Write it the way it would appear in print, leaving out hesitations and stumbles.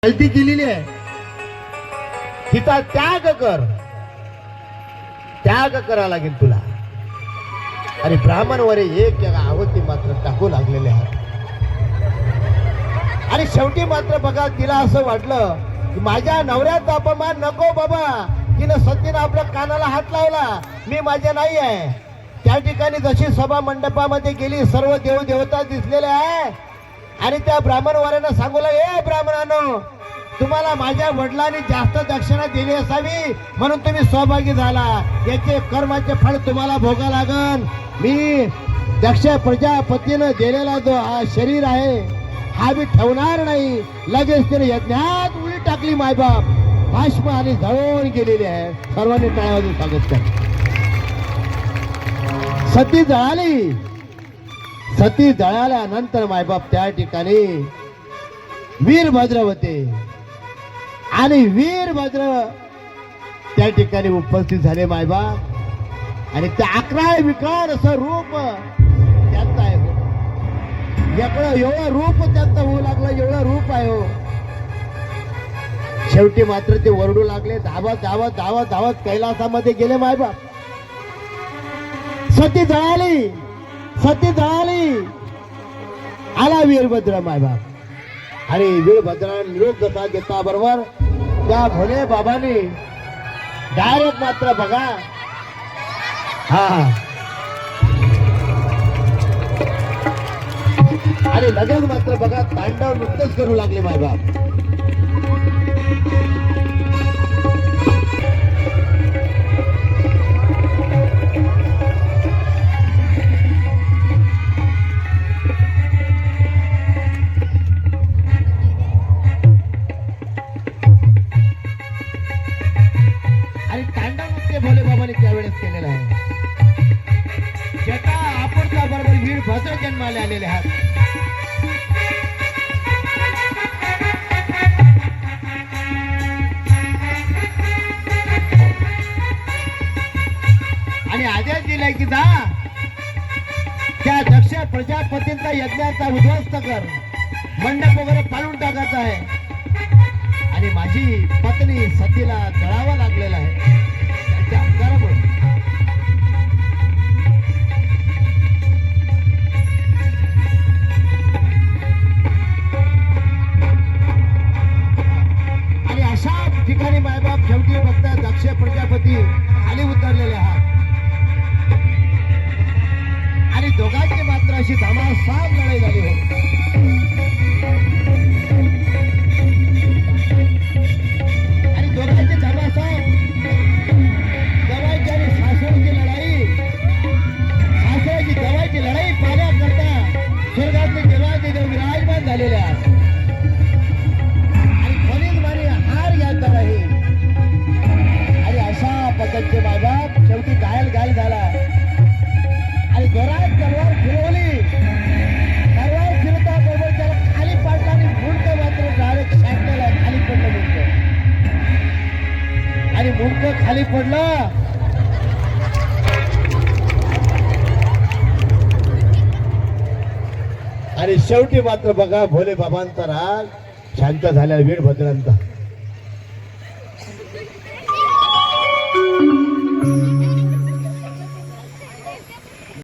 गलती केलेली आहे तिचा त्याग कर, त्याग करा लागेल तुला. आणि ब्राह्मण वरे एक आवती मात्र टाकू लागलेले आहेत. आणि शेवटी मात्र बघा तिला असं वाटलं की माझ्या नवऱ्याचा अपमान नको बाबा. तिनं सतीनं आपल्या कानाला हात लावला, मी माझ्या नाही आहे. त्या ठिकाणी जशी सभा मंडपामध्ये गेली सर्व देव देवता दिसलेले आहे. आणि त्या ब्राह्मण वऱ्यानं सांगू लागले, ए ब्राह्मणांनो, तुम्हाला माझ्या वडिलांनी जास्त दक्षिणा दिली असावी म्हणून तुम्ही सहभागी झाला. याचे कर्माचे फळ तुम्हाला भोगा लागन. मी दक्ष प्रजापतीनं दिलेला जो हा शरीर आहे हा मी ठेवणार नाही. लगेच तिने यज्ञात उडी टाकली. मायबाप भाष्म आणि जळून गेलेली आहे. सर्वांनी टाळ्यावर स्वागत कर. सती जळाली. सती जळाल्यानंतर मायबाप त्या ठिकाणी वीरभद्र होते. आणि वीरभद्र त्या ठिकाणी उपस्थित झाले मायबाप. आणि त्या 11 विकार असं रूप त्यांचं आहे. एवढं रूप त्यांचं होऊ लागलं, एवढं रूप आहे हो. शेवटी मात्र ते ओरडू लागले, धावत धावत धावत धावत कैलासामध्ये गेले मायबाप. सती जळाली, सती जळाली. आला वीरभद्र मायबाप. आणि वीरभद्राने निरोप जसा घेता बरोबर त्या भोले बाबांनी डायरेक्ट मात्र बघा हा आणि लगेच मात्र बघा तांडव नुकतंच करू लागले मायबाप. आणि तांडव नृत्य भोले बाबांनी त्यावेळेस केलेलं आहे. ज्याचा आपण बरोबर वीरभद्र जन्माला आलेले आहात. आणि आदेश दिलाय की जा त्या दक्ष प्रजापतींचा यज्ञाचा उद्ध्वस्त कर, मंडप वगैरे पाडून टाकायचा आहे. आणि माझी पत्नी सतीला जळावं लागलेलं आहे त्यांच्या अंगारामुळे. आणि अशा ठिकाणी मायबाप शेवटी बघता दक्ष प्रजापती खाली उतरलेले आहात. आणि दोघांची मात्र अशी धामासाम लढाई झाली हो. आणि दोघांची धामासाम गवायची आणि सासऱ्याची लढाई. सासऱ्याची गवायची लढाई पाहण्याकरता स्वर्गातले देवाचे देव विराजमान झालेले आहेत. आणि खरीच माने हार घ्यायचा नाही. आणि अशा पद्धतीचे मायबाप शेवटी घायल घायल झाला. आणि जोरात तलवार फिरवली. तलवार फिरता बरोबर त्याला खाली पाडला आणि मुंडक मात्र डायरेक्ट शाटलेला खाली पडलं मुंडक. आणि मुंडक खाली पडलं. आणि शेवटी मात्र बघा भोले बाबांचा राग शांत झाल्या वीरभद्रांचा.